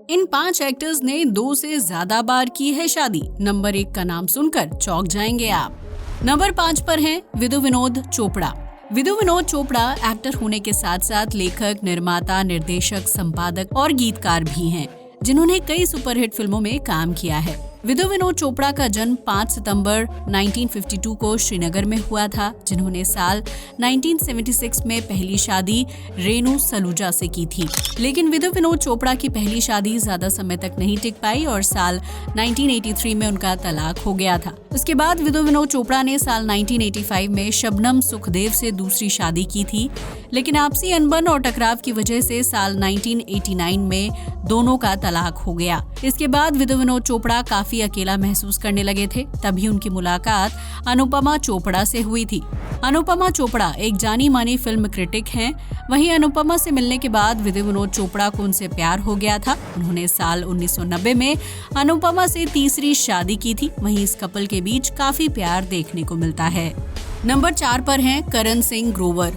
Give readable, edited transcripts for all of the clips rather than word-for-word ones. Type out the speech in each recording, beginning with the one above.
इन 5 actors ने 2 से ज्यादा बार की है शादी। नंबर 1 का नाम सुनकर चौंक जाएंगे आप। नंबर 5 पर हैं विदु विनोद चोपड़ा। विदु विनोद चोपड़ा एक्टर होने के साथ साथ लेखक, निर्माता, निर्देशक, संपादक और गीतकार भी हैं, जिन्होंने कई सुपरहिट फिल्मों में काम किया है। विदु विनोद चोपड़ा का जन्म 5 सितंबर 1952 को श्रीनगर में हुआ था, जिन्होंने साल 1976 में पहली शादी रेणु सलूजा से की थी। लेकिन विदु विनोद चोपड़ा की पहली शादी ज्यादा समय तक नहीं टिक पाई और साल 1983 में उनका तलाक हो गया था। उसके बाद विदु विनोद चोपड़ा ने साल 1985 में शबनम सुखदेव से दूसरी शादी की थी, लेकिन आपसी अनबन और टकराव की वजह से साल 1989 में दोनों का तलाक हो गया। इसके बाद विदु विनोद चोपड़ा काफी अकेला महसूस करने लगे थे। तभी उनकी मुलाकात अनुपमा चोपड़ा से हुई थी। अनुपमा चोपड़ा एक जानी मानी फिल्म क्रिटिक हैं। वहीं अनुपमा से मिलने के बाद विदु विनोद चोपड़ा को उनसे प्यार हो गया था। उन्होंने साल 1990 में अनुपमा से तीसरी शादी की थी। वहीं इस कपल के बीच काफी प्यार देखने को मिलता है। नंबर 4 पर हैं करण सिंह ग्रोवर।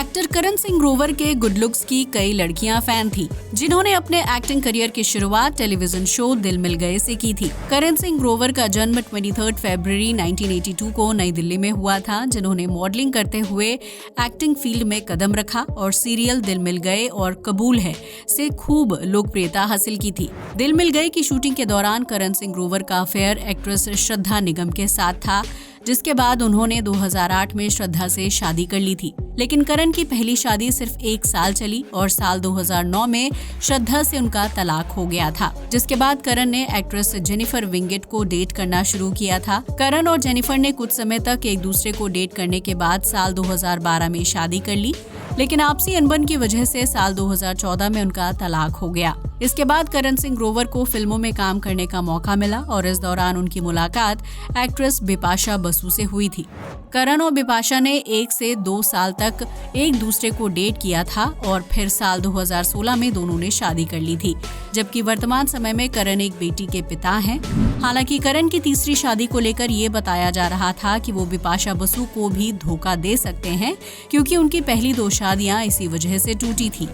एक्टर करण सिंह ग्रोवर के गुड लुक्स की कई लड़कियां फैन थी, जिन्होंने अपने एक्टिंग करियर की शुरुआत टेलीविजन शो दिल मिल गए से की थी। करण सिंह ग्रोवर का जन्म 23 फरवरी 1982 को नई दिल्ली में हुआ था, जिन्होंने मॉडलिंग करते हुए एक्टिंग फील्ड में कदम रखा और सीरियल दिल मिल गए और कबूल है से खूब लोकप्रियता हासिल की थी। दिल मिल गए की शूटिंग के दौरान करण सिंह ग्रोवर का अफेयर एक्ट्रेस श्रद्धा निगम के साथ था, जिसके बाद उन्होंने 2008 में श्रद्धा से शादी कर ली थी। लेकिन करण की पहली शादी सिर्फ 1 साल चली और साल 2009 में श्रद्धा से उनका तलाक हो गया था, जिसके बाद करण ने एक्ट्रेस जेनिफर विंगेट को डेट करना शुरू किया था। करण और जेनिफर ने कुछ समय तक एक दूसरे को डेट करने के बाद साल 2012 में शादी कर ली, लेकिन आपसी अनबन की वजह से साल 2014 में उनका तलाक हो गया। इसके बाद करण सिंह ग्रोवर को फिल्मों में काम करने का मौका मिला और इस दौरान उनकी मुलाकात एक्ट्रेस बिपाशा बसु से हुई थी। करण और बिपाशा ने 1 से 2 साल तक एक दूसरे को डेट किया था और फिर साल 2016 में दोनों ने शादी कर ली थी, जबकि वर्तमान समय में करण एक बेटी के पिता हैं। हालांकि करण की तीसरी शादी को लेकर ये बताया जा रहा था कि वो बिपाशा बसु को भी धोखा दे सकते हैं, क्योंकि उनकी पहली 2 शादियां इसी वजह से टूटी थी।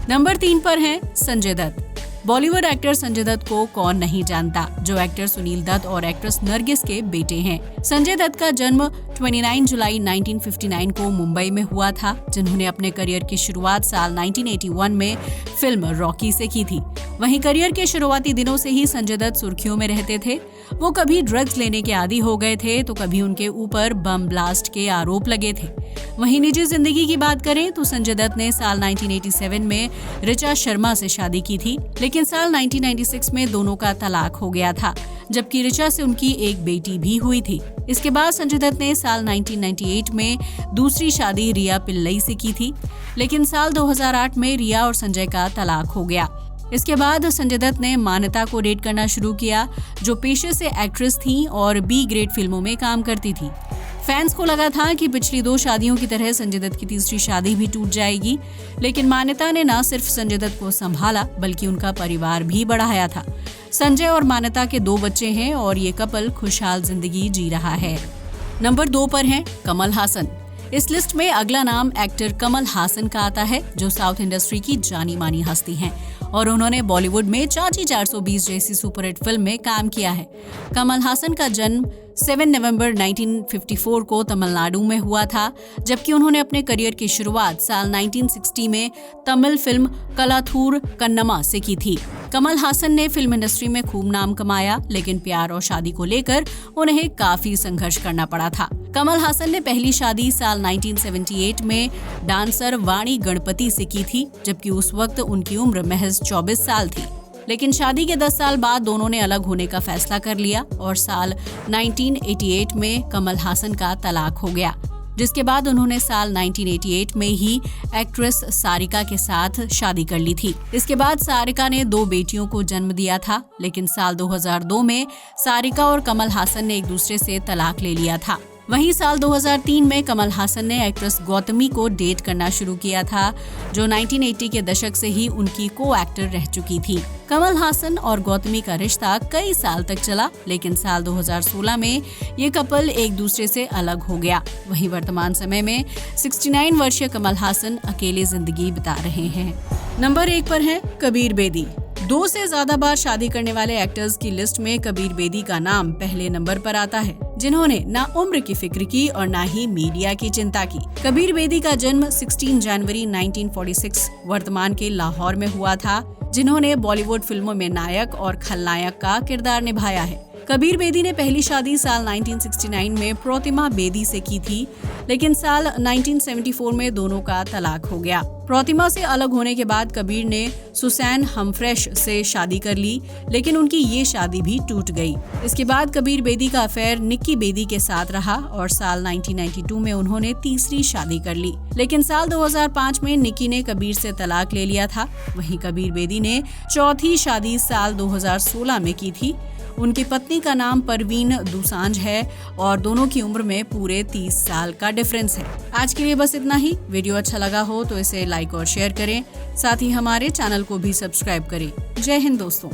नंबर 3 पर हैं संजय दत्त। बॉलीवुड एक्टर संजय दत्त को कौन नहीं जानता, जो एक्टर सुनील दत्त और एक्ट्रेस नरगिस के बेटे हैं। संजय दत्त का जन्म 29 जुलाई 1959 को मुंबई में हुआ था, जिन्होंने अपने करियर की शुरुआत साल 1981 में फिल्म रॉकी से की थी। वहीं करियर के शुरुआती दिनों से ही संजय दत्त सुर्खियों में रहते थे। वो कभी ड्रग्स लेने के आदी हो गए थे तो कभी उनके ऊपर बम ब्लास्ट के आरोप लगे थे। वहीं निजी जिंदगी की बात करें तो संजय दत्त ने साल 1987 में ऋचा शर्मा से शादी की थी, लेकिन साल 1996 में दोनों का तलाक हो गया था, जबकि ऋचा से उनकी एक बेटी भी हुई थी। इसके बाद संजय दत्त ने साल 1998 में दूसरी शादी रिया पिल्लई से की थी, लेकिन साल 2008 में रिया और संजय का तलाक हो गया। इसके बाद संजय दत्त ने मान्यता को डेट करना शुरू किया, जो पेशे से एक्ट्रेस थी और बी ग्रेड फिल्मों में काम करती थी। फैंस को लगा था कि पिछली 2 शादियों की तरह संजय दत्त की तीसरी शादी भी टूट जाएगी, लेकिन मान्यता ने न सिर्फ संजय दत्त को संभाला बल्कि उनका परिवार भी बढ़ाया था। संजय और मान्यता के 2 बच्चे हैं और ये कपल खुशहाल जिंदगी जी रहा है। नंबर 2 पर हैं कमल हासन। इस लिस्ट में अगला नाम एक्टर कमल हासन का आता है, जो साउथ इंडस्ट्री की जानी मानी हस्ती हैं और उन्होंने बॉलीवुड में चाची 420 जैसी सुपरहिट फिल्म में काम किया है। कमल हासन का जन्म 7 नवंबर 1954 को तमिलनाडु में हुआ था, जबकि उन्होंने अपने करियर की शुरुआत साल 1960 में तमिल फिल्म कलाथूर कन्नम्मा से की थी। कमल हासन ने फिल्म इंडस्ट्री में खूब नाम कमाया, लेकिन प्यार और शादी को लेकर उन्हें काफी संघर्ष करना पड़ा था। कमल हासन ने पहली शादी साल 1978 में डांसर वाणी गणपति से की थी, जबकि उस वक्त उनकी उम्र महज 24 साल थी। लेकिन शादी के 10 साल बाद दोनों ने अलग होने का फैसला कर लिया और साल 1988 में कमल हासन का तलाक हो गया, जिसके बाद उन्होंने साल 1988 में ही एक्ट्रेस सारिका के साथ शादी कर ली थी। इसके बाद सारिका ने 2 बेटियों को जन्म दिया था, लेकिन साल 2002 में सारिका और कमल हासन ने एक दूसरे से तलाक ले लिया था। वहीं साल 2003 में कमल हासन ने एक्ट्रेस गौतमी को डेट करना शुरू किया था, जो 1980 के दशक से ही उनकी को एक्टर रह चुकी थी। कमल हासन और गौतमी का रिश्ता कई साल तक चला, लेकिन साल 2016 में ये कपल एक दूसरे से अलग हो गया। वहीं वर्तमान समय में 69 वर्षीय कमल हासन अकेले जिंदगी बिता रहे हैं। नंबर 1 पर है कबीर बेदी। 2 से ज्यादा बार शादी करने वाले एक्टर्स की लिस्ट में कबीर बेदी का नाम पहले नंबर पर आता है, जिन्होंने ना उम्र की फिक्र की और ना ही मीडिया की चिंता की। कबीर बेदी का जन्म 16 जनवरी 1946 वर्तमान के लाहौर में हुआ था, जिन्होंने बॉलीवुड फिल्मों में नायक और खलनायक का किरदार निभाया है। कबीर बेदी ने पहली शादी साल 1969 में प्रोतिमा बेदी से की थी, लेकिन साल 1974 में दोनों का तलाक हो गया। प्रोतिमा से अलग होने के बाद कबीर ने सुसैन हमफ्रेश से शादी कर ली, लेकिन उनकी ये शादी भी टूट गई। इसके बाद कबीर बेदी का अफेयर निक्की बेदी के साथ रहा और साल 1992 में उन्होंने तीसरी शादी कर ली, लेकिन साल 2005 में निक्की ने कबीर से तलाक ले लिया था। वहीं कबीर बेदी ने चौथी शादी साल 2016 में की थी। उनकी पत्नी का नाम परवीन दुसांझ है और दोनों की उम्र में पूरे 30 साल का डिफरेंस है। आज के लिए बस इतना ही। वीडियो अच्छा लगा हो तो इसे लाइक और शेयर करें, साथ ही हमारे चैनल को भी सब्सक्राइब करें। जय हिंद दोस्तों।